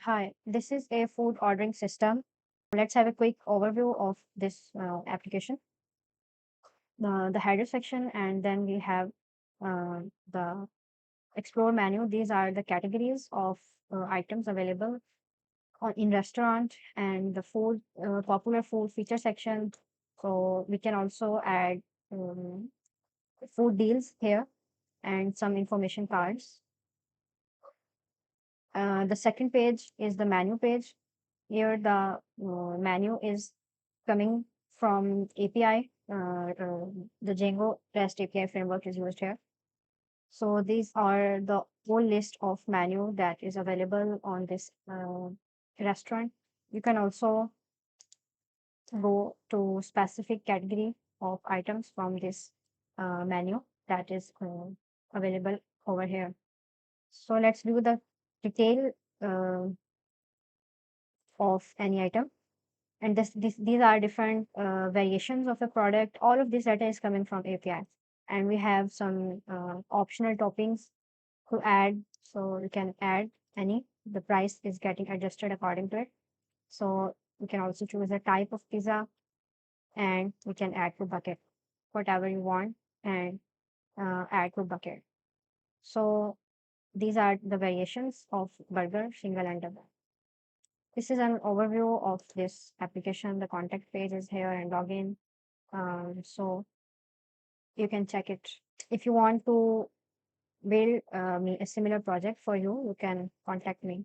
Hi, this is a food ordering system. Let's have a quick overview of this application. The header section, and then we have the explore menu. These are the categories of items available in restaurant, and the food popular food feature section. So we can also add um, food deals here and some information cards. The second page is the menu page. Here, the menu is coming from API. The Django REST API framework is used here. So these are the whole list of menu that is available on this restaurant. You can also go to specific category of items from this menu that is available over here. So let's do the detail uh, of any item. And these are different variations of the product. All of this data is coming from API, and we have some optional toppings to add. So you can add any. The price is getting adjusted according to it. So we can also choose a type of pizza, and we can add to bucket whatever you want and add to bucket. So these are the variations of burger, single, and double. This is an overview of this application. The contact page is here and login. So you can check it. If you want to build me a similar project for you, you can contact me.